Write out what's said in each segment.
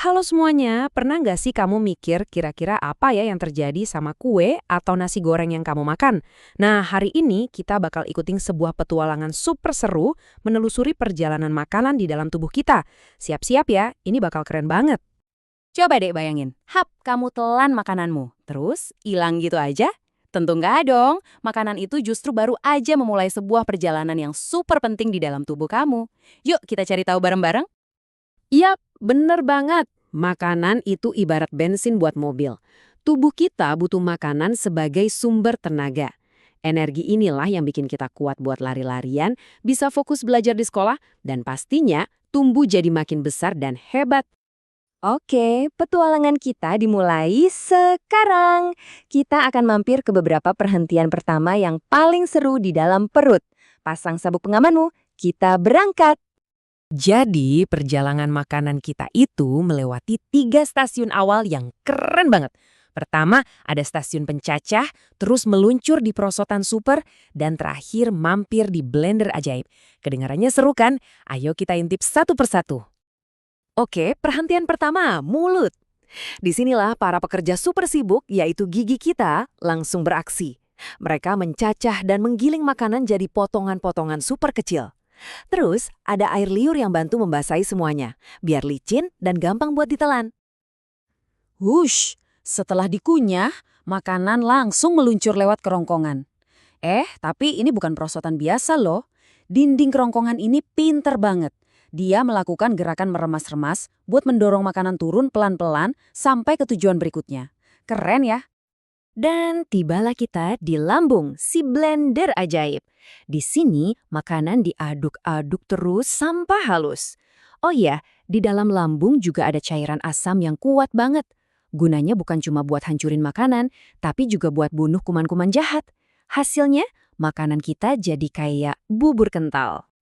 Halo semuanya, pernah nggak sih kamu mikir kira-kira apa ya yang terjadi sama kue atau nasi goreng yang kamu makan? Nah, hari ini kita bakal ikutin sebuah petualangan super seru menelusuri perjalanan makanan di dalam tubuh kita. Siap-siap ya, ini bakal keren banget. Coba deh bayangin, kamu telan makananmu, terus hilang gitu aja? Tentu nggak dong, makanan itu justru baru aja memulai sebuah perjalanan yang super penting di dalam tubuh kamu. Yuk kita cari tahu bareng-bareng. Yap, bener banget. Makanan itu ibarat bensin buat mobil. Tubuh kita butuh makanan sebagai sumber tenaga. Energi inilah yang bikin kita kuat buat lari-larian, bisa fokus belajar di sekolah, dan pastinya tumbuh jadi makin besar dan hebat. Oke, petualangan kita dimulai sekarang. Kita akan mampir ke beberapa perhentian pertama yang paling seru di dalam perut. Pasang sabuk pengamanmu, kita berangkat. Jadi, perjalanan makanan kita itu melewati 3 stasiun awal yang keren banget. Pertama, ada stasiun pencacah, terus meluncur di perosotan super, dan terakhir mampir di blender ajaib. Kedengarannya seru kan? Ayo kita intip satu persatu. Oke, perhentian pertama, mulut. Disinilah para pekerja super sibuk, yaitu gigi kita, langsung beraksi. Mereka mencacah dan menggiling makanan jadi potongan-potongan super kecil. Terus, ada air liur yang bantu membasahi semuanya, biar licin dan gampang buat ditelan. Wush, setelah dikunyah, makanan langsung meluncur lewat kerongkongan. Tapi ini bukan perosotan biasa loh. Dinding kerongkongan ini pinter banget. Dia melakukan gerakan meremas-remas buat mendorong makanan turun pelan-pelan sampai ke tujuan berikutnya. Keren ya? Dan tibalah kita di lambung, si blender ajaib. Di sini, makanan diaduk-aduk terus sampai halus. Oh iya, di dalam lambung juga ada cairan asam yang kuat banget. Gunanya bukan cuma buat hancurin makanan, tapi juga buat bunuh kuman-kuman jahat. Hasilnya, makanan kita jadi kayak bubur kental.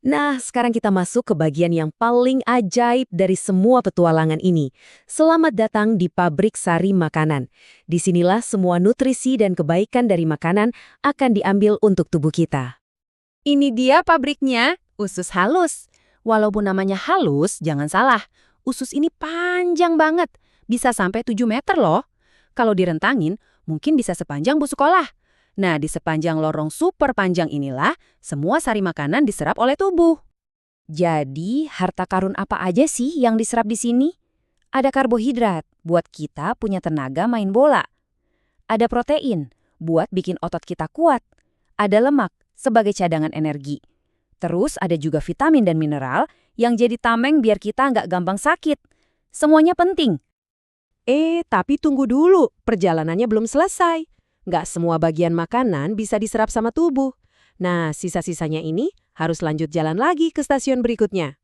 Nah, sekarang kita masuk ke bagian yang paling ajaib dari semua petualangan ini. Selamat datang di pabrik sari makanan. Disinilah semua nutrisi dan kebaikan dari makanan akan diambil untuk tubuh kita. Ini dia pabriknya, usus halus. Walaupun namanya halus, jangan salah. Usus ini panjang banget, bisa sampai 7 meter loh. Kalau direntangin, mungkin bisa sepanjang bus sekolah. Nah, di sepanjang lorong super panjang inilah, semua sari makanan diserap oleh tubuh. Jadi, harta karun apa aja sih yang diserap di sini? Ada karbohidrat, buat kita punya tenaga main bola. Ada protein, buat bikin otot kita kuat. Ada lemak, sebagai cadangan energi. Terus ada juga vitamin dan mineral yang jadi tameng biar kita nggak gampang sakit. Semuanya penting. Tapi tunggu dulu, perjalanannya belum selesai. Nggak semua bagian makanan bisa diserap sama tubuh. Nah, sisa-sisanya ini harus lanjut jalan lagi ke stasiun berikutnya.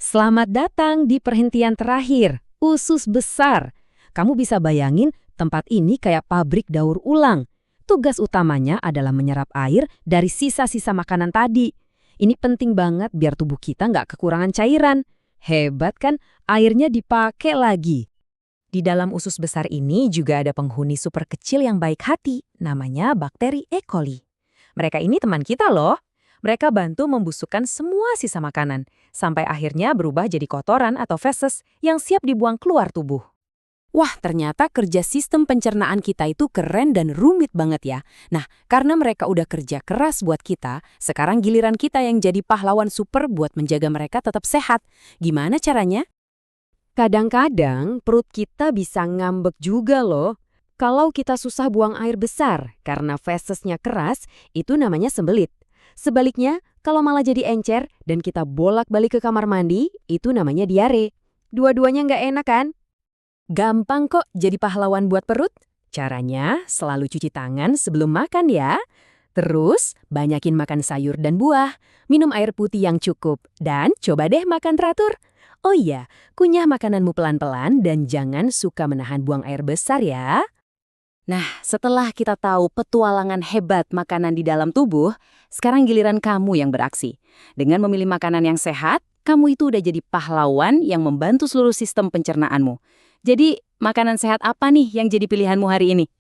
Selamat datang di perhentian terakhir, usus besar. Kamu bisa bayangin tempat ini kayak pabrik daur ulang. Tugas utamanya adalah menyerap air dari sisa-sisa makanan tadi. Ini penting banget biar tubuh kita nggak kekurangan cairan. Hebat kan, airnya dipakai lagi. Di dalam usus besar ini juga ada penghuni super kecil yang baik hati, namanya bakteri E. coli. Mereka ini teman kita loh. Mereka bantu membusukkan semua sisa makanan, sampai akhirnya berubah jadi kotoran atau feses yang siap dibuang keluar tubuh. Wah, ternyata kerja sistem pencernaan kita itu keren dan rumit banget ya. Nah, karena mereka udah kerja keras buat kita, sekarang giliran kita yang jadi pahlawan super buat menjaga mereka tetap sehat. Gimana caranya? Kadang-kadang perut kita bisa ngambek juga loh. Kalau kita susah buang air besar karena fesesnya keras, itu namanya sembelit. Sebaliknya, kalau malah jadi encer dan kita bolak-balik ke kamar mandi, itu namanya diare. Dua-duanya nggak enak kan? Gampang kok jadi pahlawan buat perut. Caranya selalu cuci tangan sebelum makan ya. Terus, banyakin makan sayur dan buah, minum air putih yang cukup, dan coba deh makan teratur. Oh iya, kunyah makananmu pelan-pelan dan jangan suka menahan buang air besar ya. Nah, setelah kita tahu petualangan hebat makanan di dalam tubuh, sekarang giliran kamu yang beraksi. Dengan memilih makanan yang sehat, kamu itu udah jadi pahlawan yang membantu seluruh sistem pencernaanmu. Jadi, makanan sehat apa nih yang jadi pilihanmu hari ini?